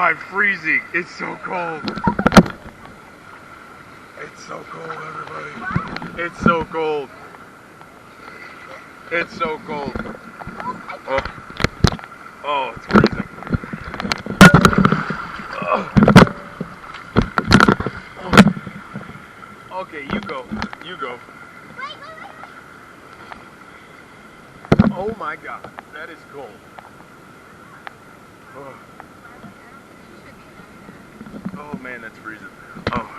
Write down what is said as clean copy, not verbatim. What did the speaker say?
I'm freezing. It's so cold. It's so cold, everybody. It's so cold. It's so cold. Oh, it's freezing. Okay, you go. You go. Oh my God, that is cold. Oh man, that's freezing. Oh.